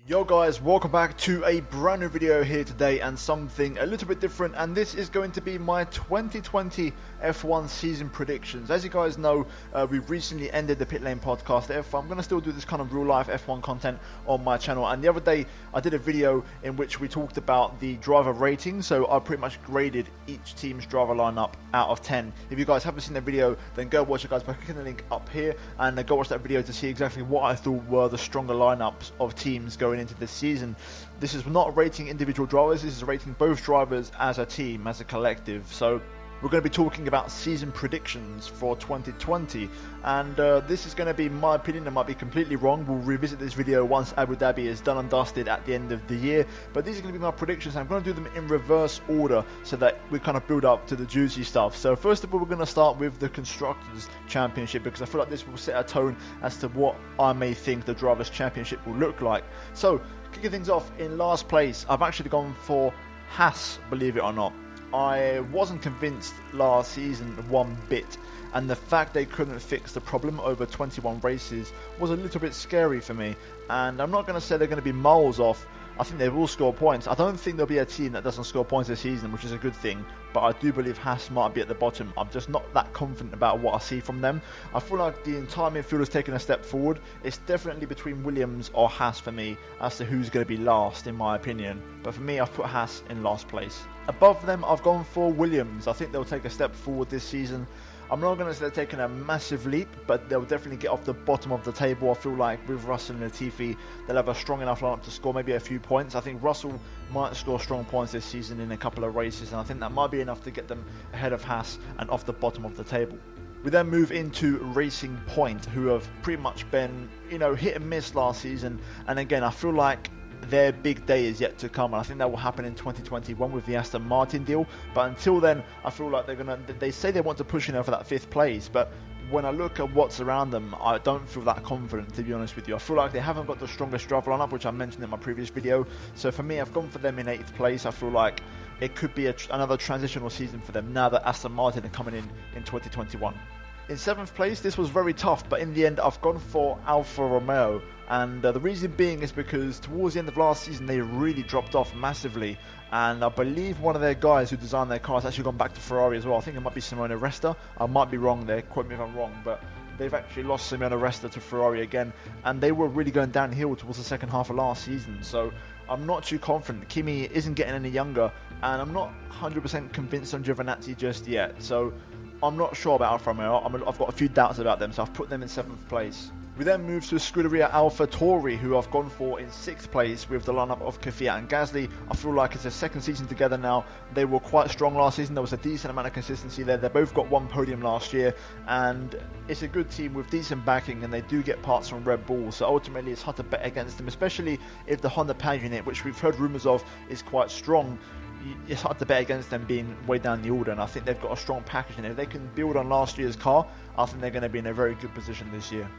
Yo guys, welcome back to a brand new video here today and something a little bit different, and this is going to be my 2020 F1 season predictions. As you guys know, we recently ended the Pit Lane podcast. Therefore, I'm going to still do this kind of real life F1 content on my channel, and the other day I did a video in which we talked about the driver rating, so I pretty much graded each team's driver lineup out of 10. If you guys haven't seen the video, then go watch it guys by clicking the link up here, and go watch that video to see exactly what I thought were the stronger lineups of teams going into this season. This is not rating individual drivers, this is rating both drivers as a team, as a collective. So we're going to be talking about season predictions for 2020, and this is going to be my opinion. It might be completely wrong. We'll revisit this video once Abu Dhabi is done and dusted at the end of the year, but these are going to be my predictions. I'm going to do them in reverse order so that we kind of build up to the juicy stuff. So first of all, we're going to start with the Constructors Championship, because I feel like this will set a tone as to what I may think the Drivers' Championship will look like. So kicking things off, in last place, I've actually gone for Haas, believe it or not. I wasn't convinced last season one bit, and the fact they couldn't fix the problem over 21 races was a little bit scary for me. And I'm not going to say they're going to be miles off. I think they will score points. I don't think there'll be a team that doesn't score points this season, which is a good thing, but I do believe Haas might be at the bottom. I'm just not that confident about what I see from them. I feel like the entire midfield has taken a step forward. It's definitely between Williams or Haas for me as to who's going to be last, in my opinion. But for me, I've put Haas in last place. Above them, I've gone for Williams. I think they'll take a step forward this season. I'm not going to say they're taking a massive leap, but they'll definitely get off the bottom of the table. I feel like with Russell and Latifi, they'll have a strong enough lineup to score maybe a few points. I think Russell might score strong points this season in a couple of races, and I think that might be enough to get them ahead of Haas and off the bottom of the table. We then move into Racing Point, who have pretty much been, hit and miss last season. And again, I feel like their big day is yet to come, and I think that will happen in 2021 with the Aston Martin deal. But until then, I feel like they say they want to push for that 5th place, but when I look at what's around them, I don't feel that confident, to be honest with you. I feel like they haven't got the strongest driver lineup, which I mentioned in my previous video. So for me, I've gone for them in 8th place. I feel like it could be another transitional season for them now that Aston Martin are coming in 2021. In 7th place, this was very tough, but in the end, I've gone for Alfa Romeo. And the reason being is because towards the end of last season, they really dropped off massively. And I believe one of their guys who designed their car has actually gone back to Ferrari as well. I think it might be Simone Resta. I might be wrong there, quote me if I'm wrong, but they've actually lost Simone Resta to Ferrari again. And they were really going downhill towards the second half of last season. So I'm not too confident. Kimi isn't getting any younger, and I'm not 100% convinced on Giovinazzi just yet. So I'm not sure about Alfa Romeo. I've got a few doubts about them, so I've put them in 7th place. We then move to Scuderia AlphaTauri, who I've gone for in 6th place with the lineup of Kvyat and Gasly. I feel like it's their second season together now. They were quite strong last season. There was a decent amount of consistency there. They both got one podium last year, and it's a good team with decent backing, and they do get parts from Red Bull. So ultimately, it's hard to bet against them, especially if the Honda power unit, which we've heard rumours of, is quite strong. It's hard to bet against them being way down the order, and I think they've got a strong package, and if they can build on last year's car, I think they're going to be in a very good position this year.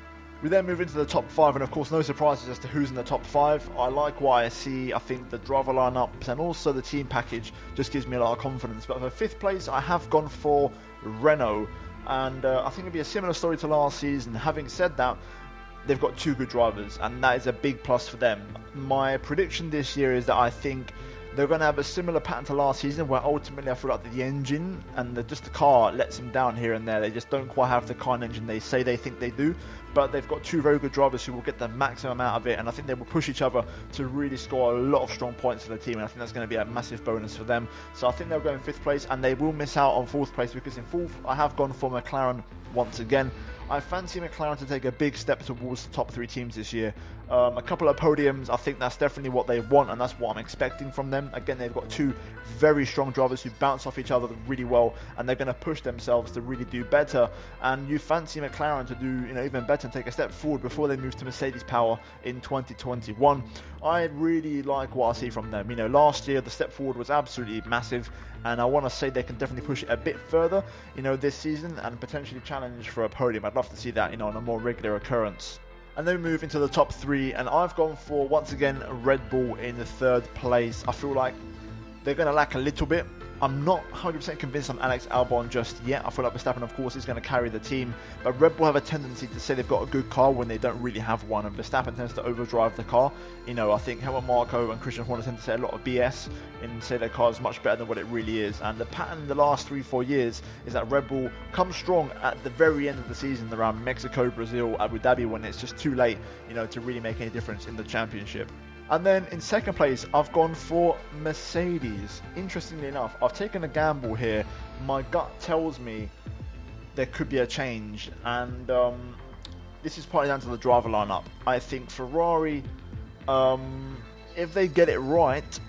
We then move into the top 5, and of course no surprises as to who's in the top 5. I like what I see. I think the driver lineups and also the team package just gives me a lot of confidence. But for 5th place, I have gone for Renault, and I think it'll be a similar story to last season. Having said that, they've got 2 good drivers, and that is a big plus for them. My prediction this year is that I think they're going to have a similar pattern to last season, where ultimately I feel like the engine and just the car lets them down here and there. They just don't quite have the car and engine they say they think they do, but they've got 2 very good drivers who will get the maximum out of it, and I think they will push each other to really score a lot of strong points for the team, and I think that's going to be a massive bonus for them. So I think they'll go in 5th place, and they will miss out on 4th place, because in 4th I have gone for McLaren once again. I fancy McLaren to take a big step towards the top 3 teams this year. A couple of podiums, I think that's definitely what they want, and that's what I'm expecting from them. Again, they've got 2 very strong drivers who bounce off each other really well, and they're going to push themselves to really do better. And you fancy McLaren to do even better and take a step forward before they move to Mercedes power in 2021. I really like what I see from them. Last year the step forward was absolutely massive, and I want to say they can definitely push it a bit further, this season, and potentially challenge for a podium. I'd love to see that, on a more regular occurrence. And then we move into the top 3, and I've gone for, once again, Red Bull in the 3rd place. I feel like they're going to lack a little bit, I'm not 100% convinced on Alex Albon just yet. I feel like Verstappen, of course, is going to carry the team, but Red Bull have a tendency to say they've got a good car when they don't really have one, and Verstappen tends to overdrive the car. You know, I think Helmut Marko and Christian Horner tend to say a lot of BS and say their car is much better than what it really is. And the pattern in the last 3-4 years is that Red Bull comes strong at the very end of the season, around Mexico, Brazil, Abu Dhabi, when it's just too late, you know, to really make any difference in the championship. And then in second place, I've gone for Mercedes. Interestingly enough, I've taken a gamble here. My gut tells me there could be a change, and this is partly down to the driver lineup. I think Ferrari, if they get it right,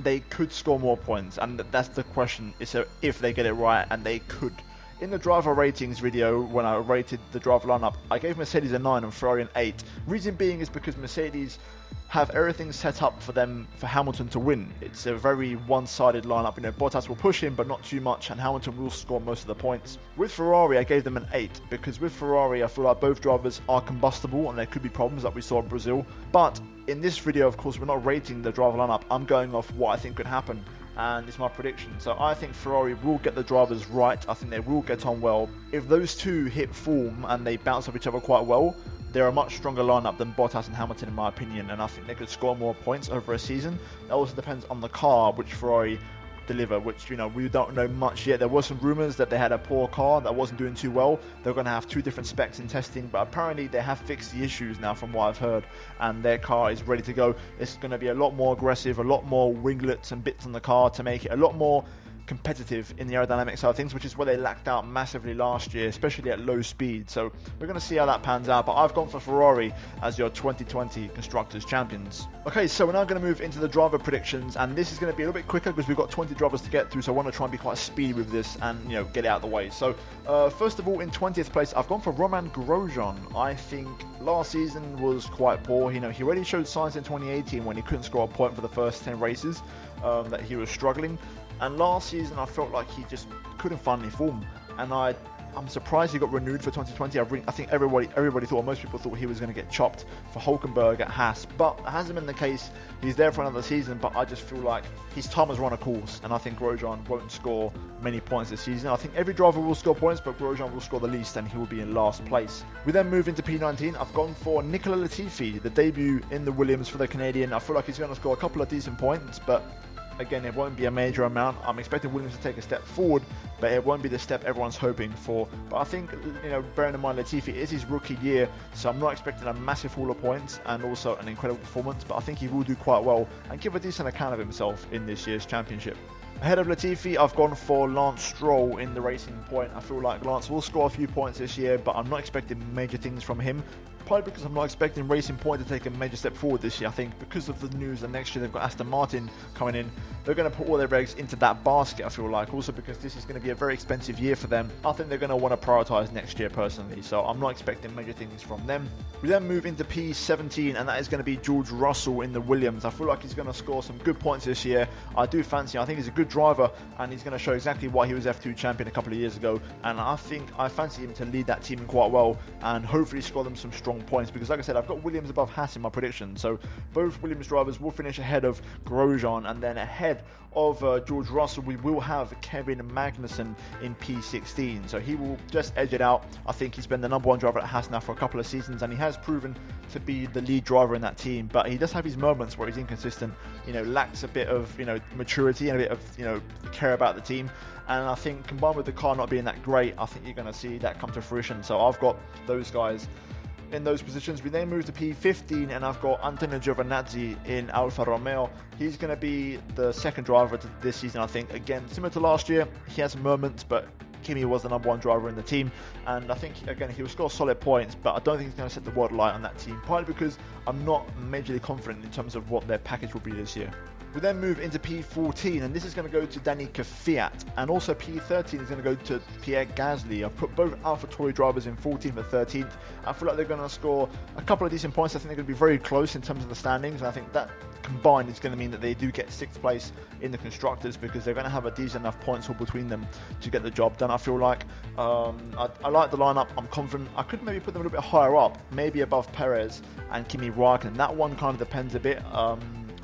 they could score more points, and that's the question. Is if they get it right, and they could. In the driver ratings video, when I rated the driver lineup, I gave Mercedes a 9 and Ferrari an 8. Reason being is because Mercedes have everything set up for Hamilton to win. It's a very one-sided lineup. You know, Bottas will push him, but not too much, and Hamilton will score most of the points. With Ferrari, I gave them an 8 because with Ferrari, I feel like both drivers are combustible, and there could be problems like we saw in Brazil. But in this video, of course, we're not rating the driver lineup. I'm going off what I think could happen, and it's my prediction. So I think Ferrari will get the drivers right. I think they will get on well. If those two hit form and they bounce off each other quite well, they're a much stronger lineup than Bottas and Hamilton, in my opinion, and I think they could score more points over a season. That also depends on the car which Ferrari deliver, which, you know, we don't know much yet. There were some rumours that they had a poor car that wasn't doing too well. They're going to have 2 different specs in testing, but apparently they have fixed the issues now from what I've heard, and their car is ready to go. It's going to be a lot more aggressive, a lot more winglets and bits on the car to make it a lot more competitive in the aerodynamic side of things, which is where they lacked out massively last year, especially at low speed. So we're going to see how that pans out, but I've gone for Ferrari as your 2020 Constructors champions. Okay, so we're now going to move into the driver predictions, and this is going to be a little bit quicker because we've got 20 drivers to get through, so I want to try and be quite speedy with this and, you know, get it out of the way. So first of all, in 20th place, I've gone for Romain Grosjean. I think last season was quite poor. You know, he already showed signs in 2018 when he couldn't score a point for the first 10 races, that he was struggling. And last season, I felt like he just couldn't find any form. And I'm surprised he got renewed for 2020. I think everybody thought, most people thought he was going to get chopped for Hulkenberg at Haas. But it hasn't been the case. He's there for another season, but I just feel like his time has run a course. And I think Grosjean won't score many points this season. I think every driver will score points, but Grosjean will score the least, and he will be in last place. We then move into P19. I've gone for Nicola Latifi, the debut in the Williams for the Canadian. I feel like he's going to score a couple of decent points, but again, it won't be a major amount. I'm expecting Williams to take a step forward, but it won't be the step everyone's hoping for. But I think, you know, bearing in mind Latifi is his rookie year, so I'm not expecting a massive haul of points and also an incredible performance, but I think he will do quite well and give a decent account of himself in this year's championship. Ahead of Latifi, I've gone for Lance Stroll in the Racing Point. I feel like Lance will score a few points this year, but I'm not expecting major things from him. Probably because I'm not expecting Racing Point to take a major step forward this year. I think because of the news that next year they've got Aston Martin coming in, they're going to put all their eggs into that basket, I feel like. Also because this is going to be a very expensive year for them. I think they're going to want to prioritise next year personally, so I'm not expecting major things from them. We then move into P17, and that is going to be George Russell in the Williams. I feel like he's going to score some good points this year. I do fancy him. I think he's a good driver, and he's going to show exactly why he was F2 champion a couple of years ago, and I think I fancy him to lead that team quite well and hopefully score them some strong points, because like I said, I've got Williams above Haas in my prediction, so both Williams drivers will finish ahead of Grosjean, and then ahead of George Russell we will have Kevin Magnussen in P16, so he will just edge it out. I think he's been the number 1 driver at Haas now for a couple of seasons, and he has proven to be the lead driver in that team, but he does have his moments where he's inconsistent, you know, lacks a bit of, you know, maturity and a bit of, you know, care about the team. And I think combined with the car not being that great, I think you're going to see that come to fruition. So I've got those guys in those positions. We then move to P15, and I've got Antonio Giovinazzi in Alfa Romeo. He's going to be the second driver this season, I think. Again, similar to last year, he has moments, but Kimi was the number 1 driver in the team, and I think, again, he will score solid points, but I don't think he's going to set the world alight on that team, partly because I'm not majorly confident in terms of what their package will be this year. We then move into P14, and this is going to go to Danny Kvyat, and also P13 is going to go to Pierre Gasly. I've put both AlphaTauri drivers in 14th and 13th. I feel like they're going to score a couple of decent points. I think they're going to be very close in terms of the standings, and I think that combined is going to mean that they do get 6th place in the Constructors, because they're going to have a decent enough points haul between them to get the job done. I feel like I like the lineup. I'm confident. I could maybe put them a little bit higher up, maybe above Perez and Kimi Raikkonen. That one kind of depends a bit.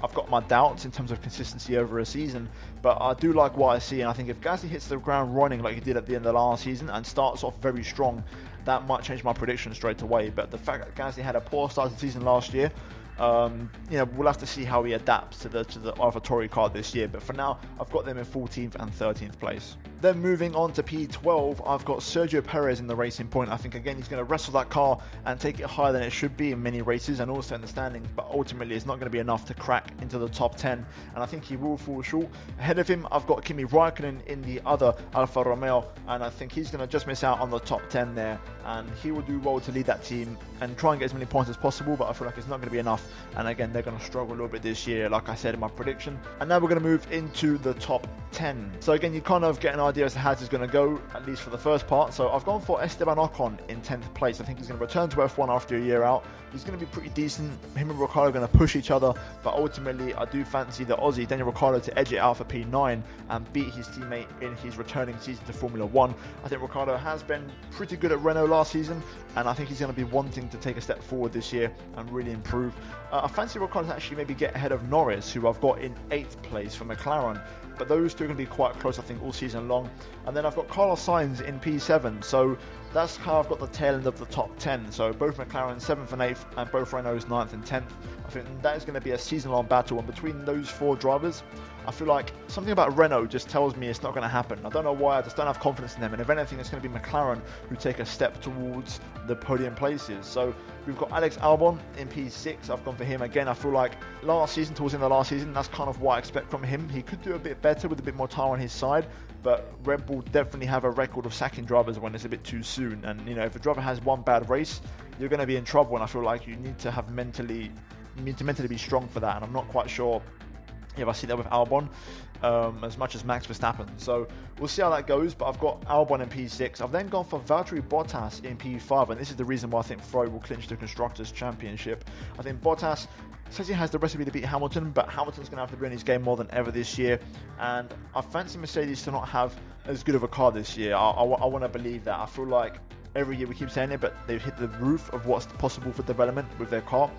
I've got my doubts in terms of consistency over a season, but I do like what I see, and I think if Gasly hits the ground running like he did at the end of the last season and starts off very strong, that might change my prediction straight away. But the fact that Gasly had a poor start to the season last year, we'll have to see how he adapts to the AlphaTauri car this year. But for now, I've got them in 14th and 13th place. Then moving on to P12, I've got Sergio Perez in the Racing Point. I think again he's going to wrestle that car and take it higher than it should be in many races and also in the standings, but ultimately it's not going to be enough to crack into the top 10, and I think he will fall short. Ahead of him, I've got Kimi Raikkonen in the other Alfa Romeo, and I think he's going to just miss out on the top 10 there, and he will do well to lead that team and try and get as many points as possible, but I feel like it's not going to be enough, and again they're going to struggle a little bit this year, like I said in my prediction. And now we're going to move into the top 10. So again, you kind of get an idea as to how this is going to go, at least for the first part. So I've gone for Esteban Ocon in 10th place. I think he's going to return to F1 after a year out. He's going to be pretty decent. Him and Ricciardo are going to push each other, but ultimately I do fancy the Aussie, Daniel Ricciardo, to edge it out for P9 and beat his teammate in his returning season to Formula 1. I think Ricciardo has been pretty good at Renault last season, and I think he's going to be wanting to take a step forward this year and really improve. I fancy Ricciardo to actually maybe get ahead of Norris, who I've got in 8th place for McLaren. But those two are going to be quite close, I think, all season long. And then I've got Carlos Sainz in P7. So that's how I've got the tail end of the top 10. So both McLaren 7th and 8th, and both Renaults 9th and 10th. I think that is going to be a season-long battle. And between those four drivers, I feel like something about Renault just tells me it's not going to happen. I don't know why, I just don't have confidence in them. And if anything, it's going to be McLaren who take a step towards the podium places. So we've got Alex Albon in P6. I've gone for him again. I feel like last season, towards the end of last season, that's kind of what I expect from him. He could do a bit better with a bit more time on his side, but Red Bull definitely have a record of sacking drivers when it's a bit too soon. And if a driver has one bad race, you're going to be in trouble. And I feel like you need to mentally be strong for that. And I'm not quite sure if I see that with Albon as much as Max Verstappen. So we'll see how that goes, but I've got Albon in P6. I've then gone for Valtteri Bottas in P5, and this is the reason why I think Ferrari will clinch the Constructors' Championship. I think Bottas says he has the recipe to beat Hamilton, but Hamilton's going to have to be in his game more than ever this year, and I fancy Mercedes to not have as good of a car this year. I want to believe that. I feel like every year we keep saying it, but they've hit the roof of what's possible for development with their car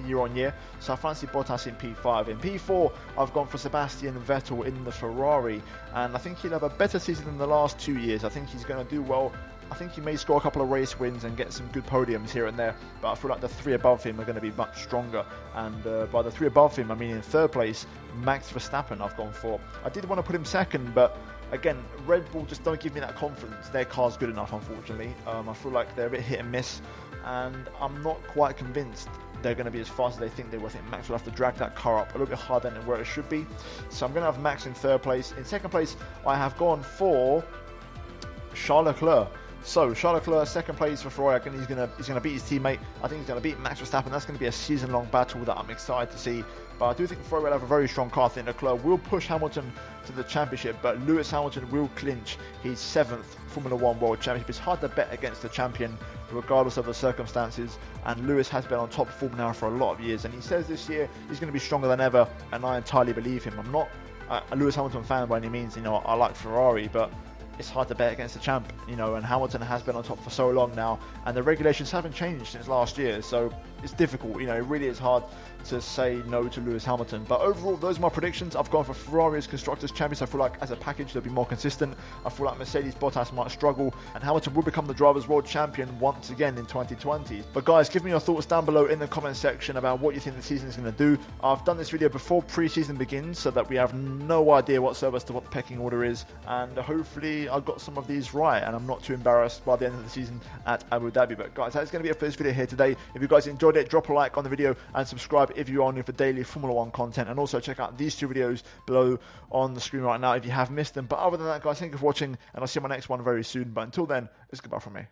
year on year. So I fancy Bottas in P5. In P4, I've gone for Sebastian Vettel in the Ferrari, and I think he'll have a better season than the last 2 years. I think he's going to do well. I think he may score a couple of race wins and get some good podiums here and there, but I feel like the three above him are going to be much stronger. And by the three above him, I mean in third place, Max Verstappen I've gone for. I did want to put him second, but again, Red Bull just don't give me that confidence. Their car's good enough, unfortunately. I feel like they're a bit hit and miss, and I'm not quite convinced they're going to be as fast as they think they will. I think Max will have to drag that car up a little bit harder than where it should be. So I'm going to have Max in third place. In second place, I have gone for Charles Leclerc. So Charles Leclerc, second place for Ferrari. I think he's going to beat his teammate. I think he's going to beat Max Verstappen. That's going to be a season-long battle that I'm excited to see. But I do think Ferrari will have a very strong car. I think Leclerc will push Hamilton to the championship, but Lewis Hamilton will clinch his 7th Formula 1 World Championship. It's hard to bet against the champion, regardless of the circumstances. And Lewis has been on top form now for a lot of years. And he says this year he's going to be stronger than ever, and I entirely believe him. I'm not a Lewis Hamilton fan by any means. I like Ferrari, but it's hard to bet against the champ, and Hamilton has been on top for so long now, and the regulations haven't changed since last year, so it's difficult. It really is hard to say no to Lewis Hamilton. But overall, those are my predictions. I've gone for Ferrari as Constructors Champions. I feel like as a package they'll be more consistent. I feel like Mercedes Bottas might struggle, and Hamilton will become the Drivers' World Champion once again in 2020. But guys, give me your thoughts down below in the comment section about what you think the season is going to do. I've done this video before pre-season begins, so that we have no idea whatsoever as to what the pecking order is, and hopefully I got some of these right, and I'm not too embarrassed by the end of the season at Abu Dhabi. But guys, that's going to be it for this video here today. If you guys enjoyed it, drop a like on the video and subscribe if you are new for daily Formula 1 content, and also check out these two videos below on the screen right now if you have missed them. But other than that, guys, thank you for watching, and I'll see you in my next one very soon. But until then, it's goodbye from me.